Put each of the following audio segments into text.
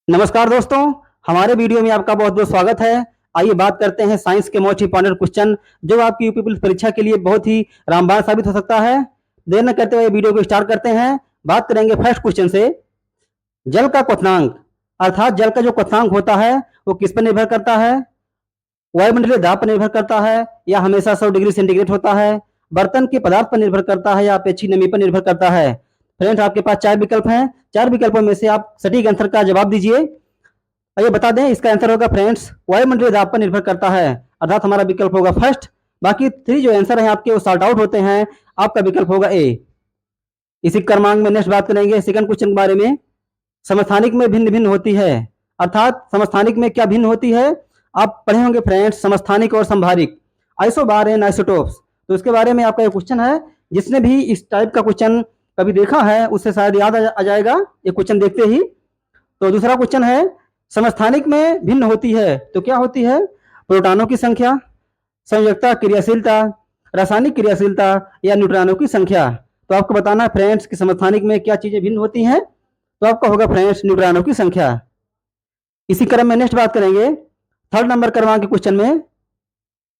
नमस्कार दोस्तों, हमारे वीडियो में आपका बहुत बहुत स्वागत है। आइए बात करते हैं साइंस के मोस्ट इंपॉर्टेंट क्वेश्चन जो आपकी यूपी पुलिस परीक्षा के लिए बहुत ही रामबाण साबित हो सकता है। देर न करते हुए वीडियो को स्टार्ट करते हैं। बात करेंगे फर्स्ट क्वेश्चन से। जल का क्वथनांक अर्थात जल का जो क्वथनांक होता है वो किस पर निर्भर करता है? वायुमंडलीय दाब पर निर्भर करता है या हमेशा 100 डिग्री सेंटीग्रेड होता है? बर्तन के पदार्थ पर निर्भर करता है या अपेक्षित नमी पर निर्भर करता है? फ्रेंड्स, आपके पास 4 विकल्प हैं। 4 विकल्पों में से आप सटीक आंसर का जवाब दीजिए। आइए बता दें, इसका आंसर होगा फ्रेंड्स वायुमंडलीय दाब पर निर्भर करता है, अर्थात हमारा विकल्प होगा फर्स्ट। बाकी 3 जो आंसर हैं आपके वो सॉर्ट आउट होते हैं। आपका विकल्प होगा ए। इसी क्रमांक में नेक्स्ट बात करेंगे सेकंड क्वेश्चन के बारे में। समस्थानिक में भिन्न भिन्न होती है, अर्थात समस्थानिक में क्या भिन्न होती है? आप पढ़े होंगे फ्रेंड्स समस्थानिक और संभारिक, आइसोबार एंड आइसोटोप्स। तो इसके बारे में आपका ये क्वेश्चन है। जिसने भी इस टाइप का क्वेश्चन कभी देखा है उससे शायद याद आ जाएगा ये क्वेश्चन देखते ही। तो दूसरा क्वेश्चन है समस्थानिक में भिन्न होती है तो क्या होती है? प्रोटॉनों की संख्या, संयोजकता, क्रियाशीलता, रासायनिक क्रियाशीलता या न्यूट्रॉनों की संख्या। तो आपको बताना है फ्रेंड्स कि समस्थानिक में क्या चीजें भिन्न होती हैं। तो आपका होगा फ्रेंड्स न्यूट्रॉनों की संख्या। इसी क्रम में नेक्स्ट बात करेंगे थर्ड नंबर क्रमांक के क्वेश्चन में।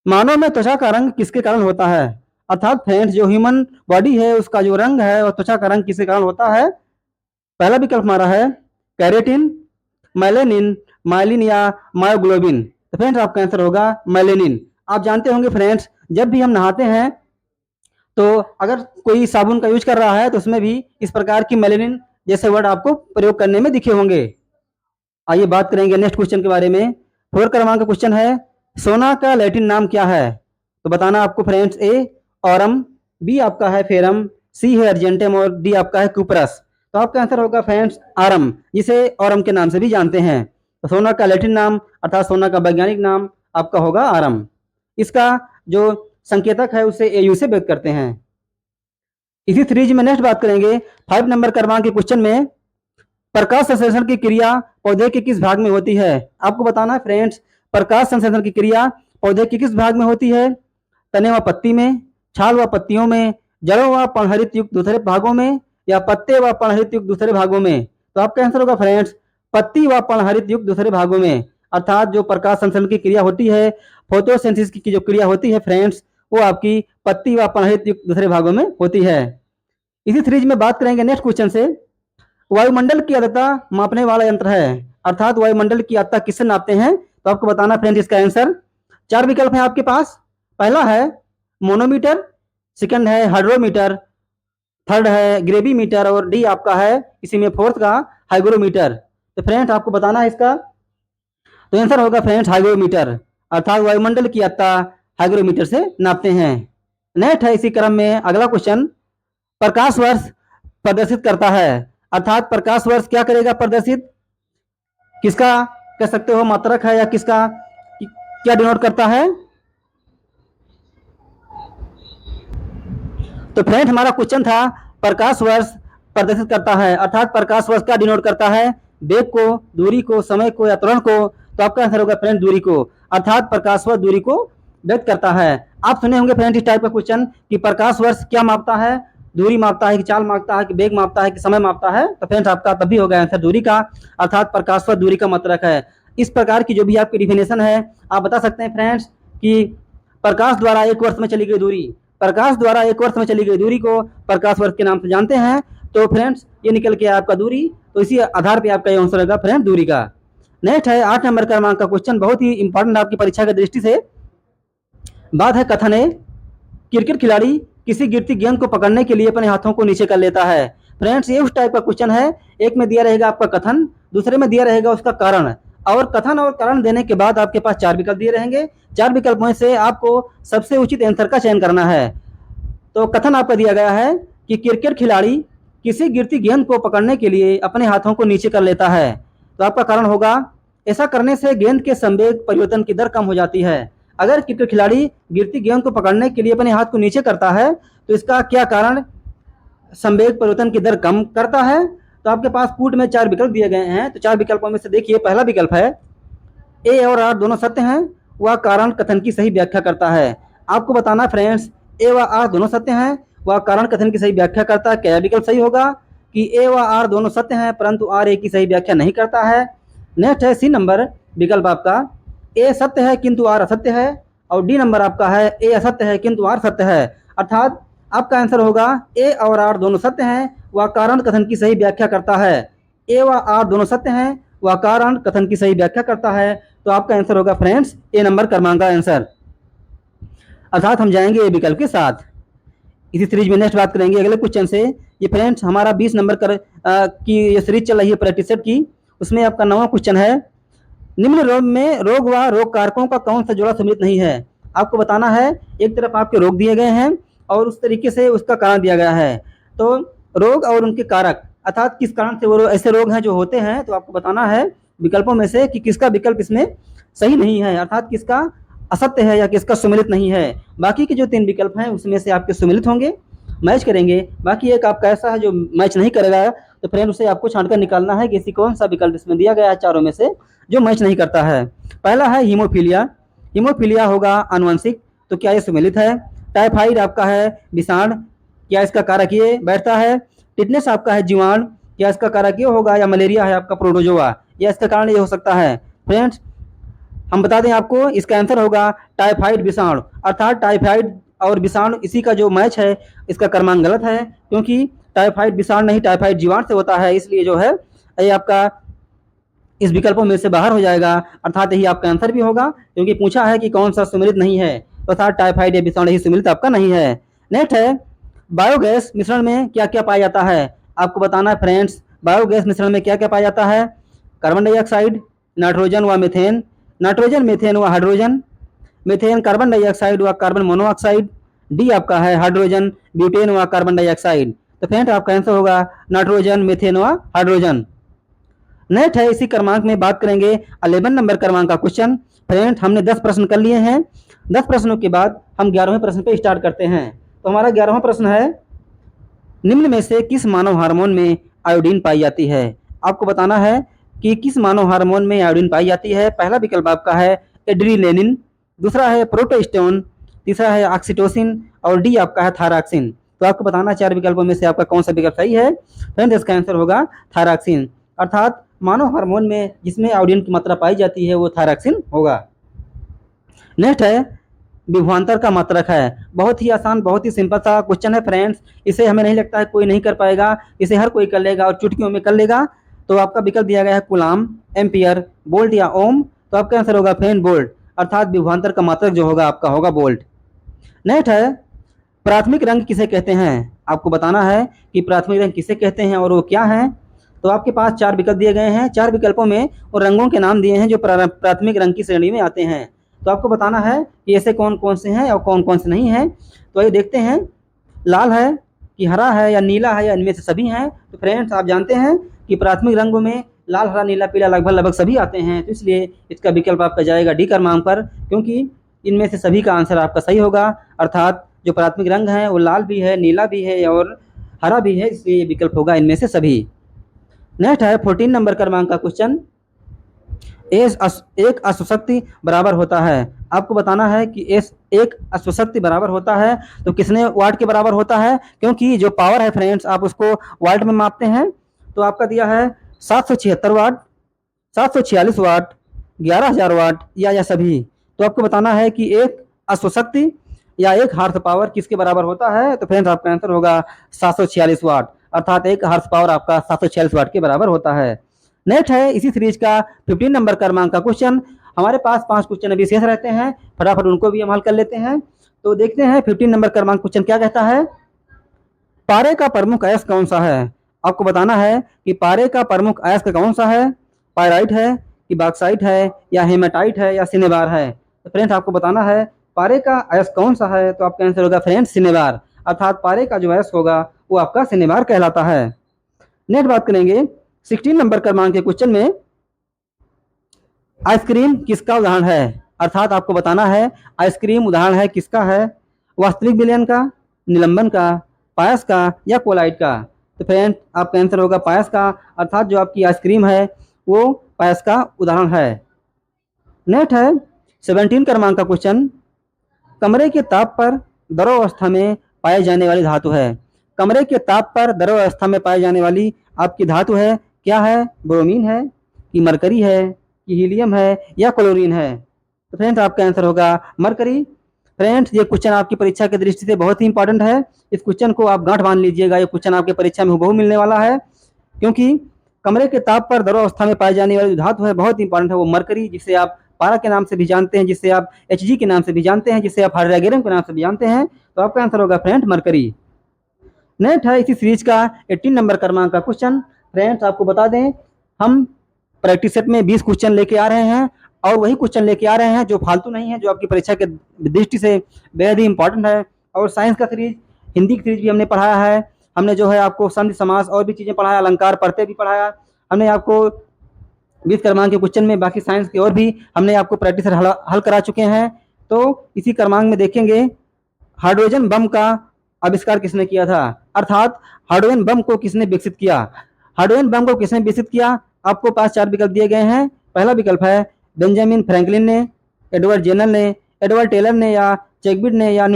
मानव में त्वचा का रंग किसके कारण होता है? अर्थात फ्रेंड्स जो ह्यूमन बॉडी है उसका जो रंग है और त्वचा का रंग किसके कारण होता है? पहला विकल्प हमारा है कैरेटिन, मेलेनिन, माइलिन या मायोग्लोबिन। तो फ्रेंड्स आपका आंसर होगा मेलेनिन। आप जानते होंगे फ्रेंड्स जब भी हम नहाते हैं तो अगर कोई साबुन का यूज कर रहा है तो उसमें भी इस प्रकार की मेलेनिन जैसे वर्ड आपको प्रयोग करने में दिखे होंगे। आइए बात करेंगे नेक्स्ट क्वेश्चन के बारे में। 4 क्रमांक का क्वेश्चन है सोना का लैटिन नाम क्या है? तो बताना आपको फ्रेंड्स ए ऑरम, बी आपका है फेरम, सी है अर्जेंटम और डी आपका है कुपरस। तो आपका आंसर होगा फ्रेंड्स आरम, जिसे ऑरम के नाम से भी जानते हैं। तो सोना का लैटिन नाम अर्थात सोना का वैज्ञानिक नाम आपका होगा आरम। इसका जो संकेतक है उसे एयू से व्यक्त करते हैं। इसी सीरीज में नेक्स्ट बात करेंगे 5 नंबर क्रमांक के क्वेश्चन में। प्रकाश संश्लेषण की क्रिया पौधे के किस भाग में होती है? आपको बताना है फ्रेंड्स प्रकाश संश्लेषण की क्रिया पौधे के किस भाग में होती है? तने व पत्ती में, छाल व पत्तियों में, जड़ों व पर्णहरित युक्त दूसरे भागों में या पत्ते व पर्णहरित युक्त दूसरे भागों में। तो आपका आंसर होगा फ्रेंड्स पत्ती व पर्णहरित युक्त दूसरे भागों में। अर्थात जो प्रकाश संश्लेषण की क्रिया होती है, फोटोसिंथेसिस की जो क्रिया होती है फ्रेंड्स, वो आपकी पत्ती व पर्णहरित युक्त दूसरे भागों में होती है। इसी सीरीज में बात करेंगे नेक्स्ट क्वेश्चन से। वायुमंडल की आर्द्रता मापने वाला यंत्र है, अर्थात वायुमंडल की आर्द्रता किससे नापते हैं? तो आपको बताना फ्रेंड्स इसका आंसर। 4 विकल्प है आपके पास। पहला है मोनोमीटर, सेकंड है हाइड्रोमीटर, थर्ड है ग्रेविमीटर और डी आपका है इसी में फोर्थ का हाइग्रोमीटर। तो फ्रेंड्स आपको बताना है इसका। तो आंसर होगा फ्रेंड्स हाइग्रोमीटर, अर्थात वायुमंडल की आर्द्रता हाइग्रोमीटर से नापते हैं। नेक्स्ट है इसी क्रम में अगला क्वेश्चन। प्रकाश वर्ष प्रदर्शित करता है, अर्थात प्रकाश वर्ष क्या करेगा प्रदर्शित? किसका कह सकते हो मात्रक है या किसका क्या डिनोट करता है? तो फ्रेंड हमारा क्वेश्चन था प्रकाश वर्ष प्रदर्शित करता है, अर्थात प्रकाश वर्ष क्या डिनोट करता है? वेग को, दूरी को, समय को या त्वरण को। तो आपका आंसर होगा फ्रेंड दूरी को, अर्थात प्रकाश वर्ष दूरी को व्यक्त करता है। आप सुने होंगे फ्रेंड इस टाइप का क्वेश्चन कि प्रकाश वर्ष क्या मापता है? दूरी मापता है कि चाल मापता है कि वेग मापता है कि समय मापता है? तो फ्रेंड्स आपका तभी होगा आंसर दूरी का, अर्थात प्रकाश वर्ष दूरी का मात्रक है। इस प्रकार की जो भी आपकी डिफिनेशन है आप बता सकते हैं फ्रेंड्स कि प्रकाश द्वारा 1 वर्ष में चली गई दूरी, प्रकाश द्वारा 1 वर्ष में चली गई दूरी को प्रकाश वर्ष के नाम से जानते हैं। तो फ्रेंड्स ये निकल के आपका दूरी, तो इसी आधार पे आपका ये आंसर होगा फ्रेंड दूरी का। नेक्स्ट है 8 नंबर क्रमांक का क्वेश्चन, बहुत ही इंपॉर्टेंट आपकी परीक्षा की दृष्टि से। बात है कथन है क्रिकेट खिलाड़ी किसी गिरती गेंद को पकड़ने के लिए अपने हाथों को नीचे कर लेता है। फ्रेंड्स ये उस टाइप का क्वेश्चन है, एक में दिया रहेगा आपका कथन, दूसरे में दिया रहेगा उसका कारण, और कथन और कारण देने के बाद आपके पास 4 विकल्प दिए रहेंगे। 4 विकल्प में से आपको सबसे उचित आंसर का चयन करना है। तो कथन आपका दिया गया है कि क्रिकेट खिलाड़ी किसी गिरती गेंद को पकड़ने के लिए अपने हाथों को नीचे कर लेता है। तो आपका कारण होगा ऐसा करने से गेंद के संवेग परिवर्तन की दर कम हो जाती है। अगर क्रिकेट खिलाड़ी गिरती गेंद को पकड़ने के लिए अपने हाथ को नीचे करता है तो इसका क्या कारण संवेग परिवर्तन की दर कम करता है? तो आपके पास पुट में 4 विकल्प दिए गए हैं। तो 4 विकल्पों में से देखिए पहला विकल्प है ए और आर दोनों सत्य हैं, वह कारण कथन की सही व्याख्या करता है। आपको बताना फ्रेंड्स ए व आर दोनों सत्य हैं, वह कारण कथन की सही व्याख्या करता है। क्या विकल्प सही होगा कि ए व आर दोनों सत्य हैं परंतु आर ए की सही व्याख्या नहीं करता है? नेक्स्ट है सी नंबर विकल्प आपका ए सत्य है किंतु आर असत्य है, और डी नंबर आपका है ए असत्य है किंतु आर सत्य है। अर्थात आपका आंसर होगा ए और आर दोनों सत्य हैं, वह कारण कथन की सही व्याख्या करता है। ए व आर दोनों सत्य हैं, वह कारण कथन की सही व्याख्या करता है। तो आपका आंसर होगा फ्रेंड्स ए नंबर क्रमांक का आंसर। अर्थात हम जाएंगे ए विकल्प के साथ। इसी सीरीज में नेक्स्ट बात करेंगे अगले क्वेश्चन से। ये फ्रेंड्स हमारा 20 नंबर की ये सीरीज चल रही है प्रैक्टिस सेट की, उसमें आपका 9वां क्वेश्चन है। निम्न रोग में रोग व रोग कारकों का कौन सा जोड़ा सम्मिलित नहीं है। आपको बताना है, एक तरफ आपके रोग दिए गए हैं और उस तरीके से उसका कारण दिया गया है। तो रोग और उनके कारक, अर्थात किस कारण से वो ऐसे रोग हैं जो होते हैं, तो आपको बताना है विकल्पों में से कि किसका विकल्प इसमें सही नहीं है, अर्थात किसका असत्य है या किसका सुमिलित नहीं है। बाकी के जो 3 विकल्प हैं उसमें से आपके सुमिलित होंगे, मैच करेंगे। बाकी एक आपका ऐसा है जो मैच नहीं करेगा, तो फ्रेंड उसे आपको छांटकर निकालना है कि इसी कौन सा विकल्प इसमें दिया गया है चारों में से जो मैच नहीं करता है। पहला है हीमोफीलिया। हीमोफीलिया होगा आनुवंशिक, तो क्या ये सुमिलित है। टाइफाइड आपका है विषाणु, क्या इसका कारक ये बैठता है। टिटनेस आपका है जीवाणु, क्या इसका कारक ये होगा। या मलेरिया है आपका प्रोटोजोआ, या इसका कारण ये हो सकता है। फ्रेंड्स हम बता दें आपको, इसका आंसर होगा टाइफाइड विषाणु, अर्थात टाइफाइड और विषाणु इसी का जो मैच है इसका क्रमांक गलत है, क्योंकि टाइफाइड विषाणु नहीं टाइफाइड जीवाणु से होता है, इसलिए जो है ये आपका इस विकल्पों में से बाहर हो जाएगा। अर्थात यही आपका आंसर भी होगा, क्योंकि पूछा है कि कौन सा सुमिलित नहीं है, तो अर्थात टाइफाइड या विषाणु ही सुमिलित आपका नहीं है। नेक्स्ट है बायोगैस मिश्रण में क्या क्या पाया जाता है। आपको बताना है फ्रेंड्स, बायोगैस मिश्रण में क्या क्या पाया जाता है। कार्बन डाइऑक्साइड, नाइट्रोजन व मीथेन, नाइट्रोजन मीथेन व हाइड्रोजन, मीथेन कार्बन डाइऑक्साइड व कार्बन मोनोऑक्साइड, डी आपका है हाइड्रोजन ब्यूटेन व कार्बन डाइऑक्साइड। तो फ्रेंड आपका आंसर होगा नाइट्रोजन मीथेन व हाइड्रोजन। नेक्स्ट है इसी क्रमांक में बात करेंगे 11 नंबर क्रमांक का क्वेश्चन। फ्रेंड हमने 10 प्रश्न कर लिए हैं, 10 प्रश्नों के बाद हम 11वें प्रश्न पे स्टार्ट करते हैं। तो हमारा 11वां प्रश्न है, निम्न में से किस मानव हार्मोन में आयोडीन पाई जाती है। आपको बताना है कि किस मानव हार्मोन में आयोडीन पाई जाती है। पहला विकल्प आपका है एड्रीनेलिन, दूसरा है प्रोटोस्टेरोन, तीसरा है ऑक्सीटोसिन, और डी आपका है थायरॉक्सिन। तो आपको बताना 4 विकल्पों में से आपका कौन सा विकल्प सही है। फ्रेंड इसका आंसर होगा थायरॉक्सिन, अर्थात मानव हार्मोन में जिसमें आयोडीन की मात्रा पाई जाती है वो थायरॉक्सिन होगा। नेक्स्ट है विभवांतर का मात्रक है। बहुत ही आसान बहुत ही सिंपल सा क्वेश्चन है फ्रेंड्स, इसे हमें नहीं लगता है कोई नहीं कर पाएगा, इसे हर कोई कर लेगा और चुटकियों में कर लेगा। तो आपका विकल्प दिया गया है कूलाम, एम्पियर, वोल्ट या ओम। तो आपका आंसर होगा फ्रेंड वोल्ट, अर्थात विभवांतर का मात्रक जो होगा आपका होगा वोल्ट। नेक्स्ट है प्राथमिक रंग किसे कहते हैं। आपको बताना है कि प्राथमिक रंग किसे कहते हैं और वो क्या है। तो आपके पास 4 विकल्प दिए गए हैं, 4 विकल्पों में और रंगों के नाम दिए हैं जो प्राथमिक रंग की श्रेणी में आते हैं। तो आपको बताना है कि ऐसे कौन कौन से हैं और कौन कौन से नहीं हैं। तो ये देखते हैं, लाल है कि हरा है या नीला है या इनमें से सभी हैं। तो फ्रेंड्स आप जानते हैं कि प्राथमिक रंगों में लाल, हरा, नीला, पीला लगभग सभी आते हैं। तो इसलिए इसका विकल्प आपका जाएगा डी क्रमांक पर, क्योंकि इनमें से सभी का आंसर आपका सही होगा। अर्थात जो प्राथमिक रंग है वो लाल भी है, नीला भी है और हरा भी है, इसलिए ये विकल्प होगा इनमें से सभी। नेक्स्ट है 14 नंबर क्रमांक का क्वेश्चन, एक अश्वशक्ति बराबर होता है। आपको बताना है कि एक अश्वशक्ति बराबर होता है तो कितने वाट के बराबर होता है, क्योंकि जो पावर है फ्रेंड्स आप उसको वाट में मापते हैं। तो आपका दिया है 776 वाट, 746 वाट, 11,000 वाट या सभी। तो आपको बताना है कि एक अश्वशक्ति या एक हार्स पावर किसके बराबर होता है। तो फ्रेंड्स आपका आंसर होगा 746 वाट, अर्थात एक हार्स पावर आपका 746 वाट के बराबर होता है। नेक्स्ट है इसी सीरीज का 15 नंबर क्रमांक का क्वेश्चन। हमारे पास 5 क्वेश्चन अभी शेष रहते हैं, फटाफट उनको भी हम हल कर लेते हैं। तो देखते हैं 15 नंबर क्रमांक क्वेश्चन क्या कहता है। पारे का प्रमुख अयस्क कौन सा है। आपको बताना है कि पारे का प्रमुख अयस्क कौन सा है। पायराइट है कि बॉक्साइट है या हेमाटाइट है या सिनेबार है। तो फ्रेंड्स आपको बताना है पारे का अयस्क कौन सा है। तो आपका आंसर होगा फ्रेंड्स सिनेबार, अर्थात पारे का जो अयस्क होगा वो आपका सिनेबार कहलाता है। नेक्स्ट बात करेंगे 16 नंबर क्रमांक के क्वेश्चन में, आइसक्रीम किसका उदाहरण है। अर्थात आपको बताना है आइसक्रीम उदाहरण है किसका है, वास्तविक विलयन का, निलंबन का, पायस का या कोलाइट का। तो फ्रेंड आपका आंसर होगा पायस का, अर्थात जो आपकी आइसक्रीम है वो पायस का उदाहरण है। नेक्स्ट है 17 क्रमांक का क्वेश्चन, कमरे के ताप पर द्रव अवस्था में पाए जाने वाली धातु है। कमरे के ताप पर द्रव अवस्था में पाई जाने वाली आपकी धातु है, क्या है। ब्रोमीन है, कि मरकरी है, कि हीलियम है या क्लोरीन है? तो फ्रेंड्स आपका आंसर होगा मरकरी। फ्रेंड्स ये क्वेश्चन आपकी परीक्षा की दृष्टि से बहुत ही इंपॉर्टेंट है। इस क्वेश्चन को आप गांठ बांध लीजिएगा, ये क्वेश्चन आपके परीक्षा में हूबहू मिलने वाला है। क्योंकि कमरे के ताप पर द्रवावस्था में पाई जाने वाली जो धातु है बहुत इंपॉर्टेंट है, वो मरकरी, जिसे आप पारा के नाम से भी जानते हैं, जिसे आप Hg के नाम से भी जानते हैं, जिसे आप हाइड्रोजन के नाम से भी जानते हैं। तो आपका आंसर होगा फ्रेंड मरकरी। नेक्स्ट है इसी सीरीज का 18 नंबर क्रमांक का क्वेश्चन। फ्रेंड्स आपको बता दें, हम प्रैक्टिस सेट में 20 क्वेश्चन लेके आ रहे हैं और वही क्वेश्चन लेके आ रहे हैं जो फालतू नहीं है, जो आपकी परीक्षा के दृष्टि से बेहद ही इंपॉर्टेंट है। और साइंस का सीरीज, हिंदी की सीरीज भी हमने पढ़ाया है। हमने जो है आपको संधि समास और भी चीज़ें पढ़ाया, अलंकार पढ़ते भी पढ़ाया हमने आपको 20 क्रमांक के क्वेश्चन में। बाकी साइंस के और भी हमने आपको प्रैक्टिस हल करा चुके हैं। तो इसी क्रमांक में देखेंगे हाइड्रोजन बम का आविष्कार किसने किया था, अर्थात हाइड्रोजन बम को किसने विकसित किया। हाइड्रोजन बम को किसने विकसित किया? आपको पास 4 विकल्प दिए गए हैं। पहला विकल्प है बेंजामिन फ्रैंकलिन ने, एडवर्ड जेनर ने, एडवर्ड टेलर ने या चैडविक ने या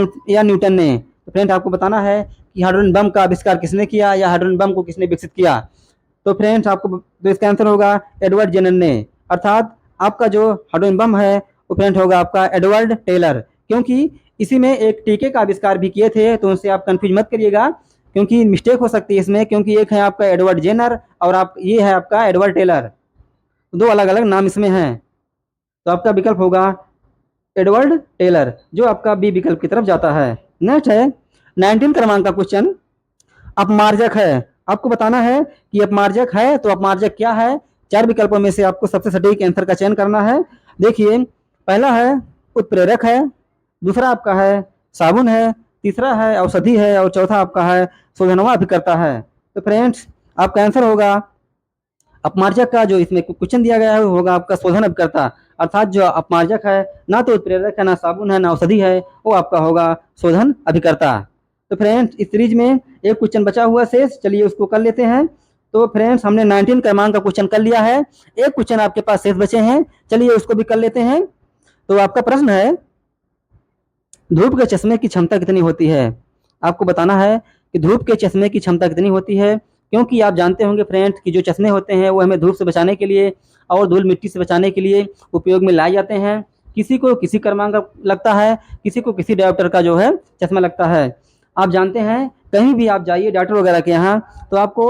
न्यूटन ने। तो फ्रेंड आपको बताना है कि हाइड्रोजन बम का आविष्कार किसने किया या हाइड्रोजन बम को किसने विकसित किया। तो फ्रेंड्स आपको तो इसका आंसर होगा एडवर्ड जेनर ने, अर्थात आपका जो हाइड्रोजन बम है वो फ्रेंड होगा आपका एडवर्ड टेलर। क्योंकि इसी में एक टीके का आविष्कार भी किए थे, तो उनसे आप कंफ्यूज मत करिएगा क्योंकि मिस्टेक हो सकती है इसमें, क्योंकि एक है आपका एडवर्ड जेनर और आप ये है आपका एडवर्ड टेलर, दो अलग अलग नाम इसमें हैं। तो आपका विकल्प होगा एडवर्ड टेलर, जो आपका बी विकल्प की तरफ जाता है। नेक्स्ट है 19 क्रमांक का क्वेश्चन, अपमार्जक है। आपको बताना है कि अपमार्जक है तो अपमार्जक क्या है। 4 विकल्पों में से आपको सबसे सटीक आंसर का चयन करना है। देखिए, पहला है उत्प्रेरक है, दूसरा आपका है साबुन है, तीसरा है औषधि है और चौथा आपका है शोधनवा अभिकर्ता है। तो फ्रेंड्स आपका आंसर होगा अपमार्जक का जो इसमें क्वेश्चन दिया गया है वो होगा आपका शोधन अभिकर्ता, अर्थात जो अपमार्जक है ना तो उत्प्रेरक है, ना साबुन है, ना औषधि है, वो आपका होगा शोधन अभिकर्ता। तो फ्रेंड्स इस सीरीज में एक क्वेश्चन बचा हुआ शेष, चलिए उसको कर लेते हैं। तो फ्रेंड्स हमने 19 क्रमांक का क्वेश्चन कर लिया है, एक क्वेश्चन आपके पास शेष बचे हैं, चलिए उसको भी कर लेते हैं। तो आपका प्रश्न है धूप के चश्मे की क्षमता कितनी होती है। आपको बताना है कि धूप के चश्मे की क्षमता कितनी होती है, क्योंकि आप जानते होंगे फ्रेंड्स कि जो चश्मे होते हैं वो हमें धूप से बचाने के लिए और धूल मिट्टी से बचाने के लिए उपयोग में लाए जाते हैं। किसी को किसी क्रमांक का लगता है, किसी को किसी डायरेक्टर का जो है चश्मा लगता है। आप जानते हैं कहीं भी आप जाइए डॉक्टर वगैरह के यहाँ, तो आपको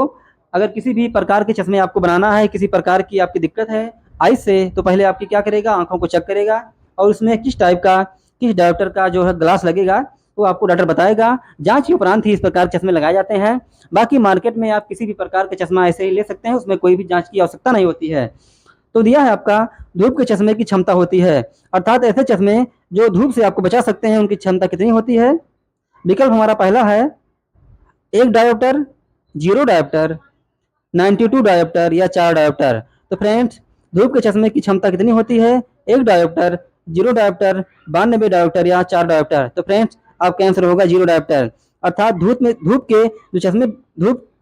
अगर किसी भी प्रकार के चश्मे आपको बनाना है, किसी प्रकार की आपकी दिक्कत है आई से, तो पहले आपकी क्या करेगा, आंखों को चेक करेगा और उसमें किस टाइप का, किस डायरेक्टर का जो है ग्लास लगेगा वो आपको डॉक्टर बताएगा। जांच के उपरांत ही इस प्रकार के चश्मे लगाए जाते हैं। बाकी मार्केट में आप किसी भी प्रकार के चश्मा ऐसे ही ले सकते हैं, उसमें कोई भी जांच की आवश्यकता नहीं होती है। तो दिया है आपका धूप के चश्मे की क्षमता होती है, अर्थात ऐसे चश्मे जो धूप से आपको बचा सकते हैं उनकी क्षमता कितनी होती है। विकल्प हमारा पहला है 1 डायोप्टर, 0 डायोप्टर, 92 डायोप्टर या 4 डायोप्टर। तो फ्रेंड्स धूप के चश्मे की क्षमता कितनी होती है, 1 डायोप्टर, 0 डायोप्टर, 92 डायोप्टर या 4 डायोप्टर। तो फ्रेंड्स आपका आंसर होगा 0 डायोप्टर, अर्थात धूप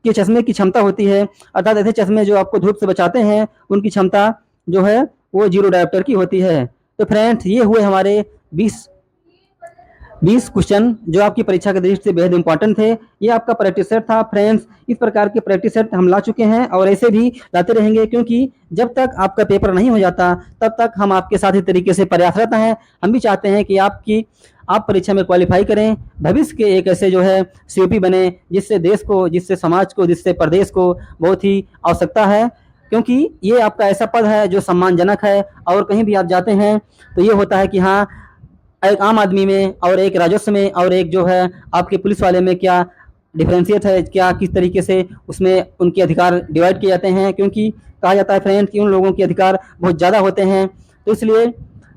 के चश्मे की क्षमता होती है, अर्थात ऐसे चश्मे जो आपको धूप से बचाते हैं उनकी क्षमता जो है वो 0 डायोप्टर की होती है। तो फ्रेंड्स ये हुए हमारे 20 क्वेश्चन जो आपकी परीक्षा के दृष्टि से बेहद इंपॉर्टेंट थे। ये आपका प्रैक्टिस सेट था फ्रेंड्स। इस प्रकार के प्रैक्टिस सेट हम ला चुके हैं और ऐसे भी लाते रहेंगे, क्योंकि जब तक आपका पेपर नहीं हो जाता तब तक हम आपके साथ इस तरीके से प्रयासरत हैं। हम भी चाहते हैं कि आप परीक्षा में क्वालिफाई करें, भविष्य के एक ऐसे जो है सीओपी बने जिससे देश को, जिससे समाज को, जिससे प्रदेश को बहुत ही आवश्यकता है, क्योंकि ये आपका ऐसा पद है जो सम्मानजनक है। और कहीं भी आप जाते हैं तो ये होता है कि हाँ, एक आम आदमी में और एक राजस्व में और एक जो है आपके पुलिस वाले में क्या डिफरेंशिएट है, क्या किस तरीके से उसमें उनके अधिकार डिवाइड किए जाते हैं, क्योंकि कहा जाता है फ्रेंड कि उन लोगों के अधिकार बहुत ज़्यादा होते हैं। तो इसलिए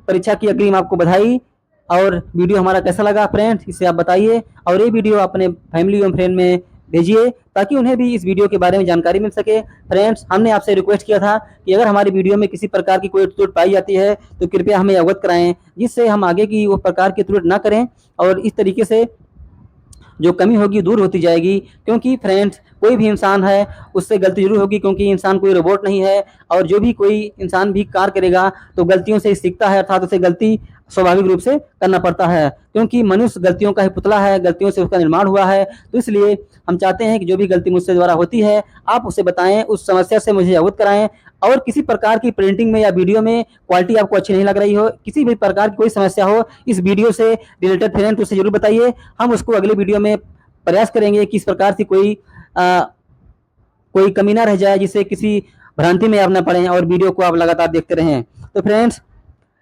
परीक्षा की अग्रिम आपको बधाई। और वीडियो हमारा कैसा लगा फ्रेंड्स इसे आप बताइए, और ये वीडियो अपने फैमिली एवं फ्रेंड में भेजिए ताकि उन्हें भी इस वीडियो के बारे में जानकारी मिल सके। फ्रेंड्स हमने आपसे रिक्वेस्ट किया था कि अगर हमारी वीडियो में किसी प्रकार की कोई त्रुटि पाई जाती है तो कृपया हमें अवगत कराएं, जिससे हम आगे की वो प्रकार की त्रुटि ना करें और इस तरीके से जो कमी होगी दूर होती जाएगी। क्योंकि फ्रेंड्स कोई भी इंसान है उससे गलती जरूर होगी, क्योंकि इंसान कोई रोबोट नहीं है, और जो भी कोई इंसान भी कार्य करेगा तो गलतियों से सीखता है, अर्थात उसे गलती स्वाभाविक रूप से करना पड़ता है, क्योंकि मनुष्य गलतियों का ही पुतला है, गलतियों से उसका निर्माण हुआ है। तो इसलिए हम चाहते हैं कि जो भी गलती मुझसे द्वारा होती है आप उसे बताएं, उस समस्या से मुझे अवगत कराएं और किसी प्रकार की प्रिंटिंग में या वीडियो में क्वालिटी आपको अच्छी नहीं लग रही हो, किसी भी प्रकार की कोई समस्या हो इस वीडियो से रिलेटेड फ्रेंड, तो उसे जरूर बताइए। हम उसको अगले वीडियो में प्रयास करेंगे कि इस प्रकार से कोई कमी ना रह जाए, जिससे किसी भ्रांति में आप ना पड़े और वीडियो को आप लगातार देखते रहें। तो फ्रेंड्स,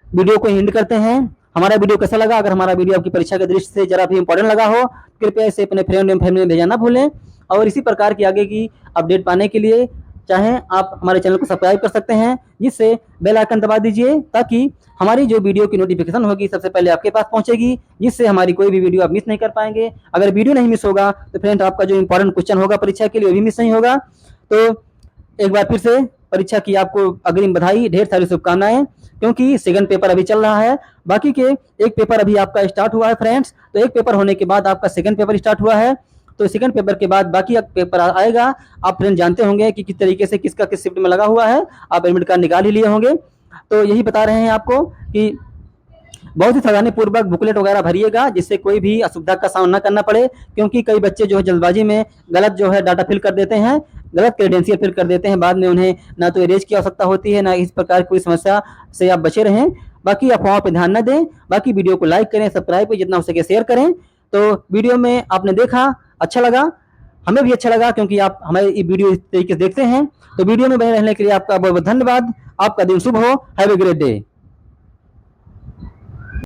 वीडियो को एंड करते हैं। हमारा वीडियो कैसा लगा? अगर हमारा वीडियो आपकी परीक्षा के दृष्टि से जरा भी इंपॉर्टेंट लगा हो, कृपया इसे अपने फ्रेंड एवं फैमिली में भेजना ना भूलें। और इसी प्रकार की आगे की अपडेट पाने के लिए चाहें आप हमारे चैनल को सब्सक्राइब कर सकते हैं, जिससे बेल आइकन दबा दीजिए, ताकि हमारी जो वीडियो की नोटिफिकेशन होगी सबसे पहले आपके पास पहुंचेगी, जिससे हमारी कोई भी वीडियो आप मिस नहीं कर पाएंगे। अगर वीडियो नहीं मिस होगा तो फ्रेंड आपका जो इंपॉर्टेंट क्वेश्चन होगा परीक्षा के लिए वो भी मिस नहीं होगा। तो एक बार फिर से परीक्षा की आपको अग्रिम बधाई, ढेर सारी शुभकामनाएं, क्योंकि सेकंड पेपर अभी चल रहा है। बाकी के एक पेपर अभी आपका स्टार्ट हुआ है फ्रेंड्स, तो एक पेपर होने के बाद आपका सेकंड पेपर स्टार्ट हुआ है। तो सेकंड पेपर के बाद बाकी पेपर आएगा। आप फ्रेंड जानते होंगे कि किस तरीके से किसका किस शिफ्ट में लगा हुआ है, आप एडमिट कार्ड निकाल ही लिए होंगे। तो यही बता रहे हैं आपको कि बहुत ही सावधानी पूर्वक बुकलेट वगैरह भरिएगा, जिससे कोई भी असुविधा का सामना करना पड़े, क्योंकि कई बच्चे जो है जल्दबाजी में गलत जो है डाटा फिल कर देते हैं, गलत क्रेडेंशियल फिल कर देते हैं। बाद में उन्हें ना तो इरेज की आवश्यकता होती है, ना इस प्रकार की कोई समस्या से आप बचे रहें। बाकी अफवाहों पर ध्यान न दें। बाकी वीडियो को लाइक करें, सब्सक्राइब पर जितना हो सके शेयर करें। तो वीडियो में आपने देखा, अच्छा लगा, हमें भी अच्छा लगा, क्योंकि आप हमारे वीडियो इस तरीके से देखते हैं। तो वीडियो में बने रहने के लिए आपका बहुत बहुत धन्यवाद। आपका दिन शुभ हो। Have a great day.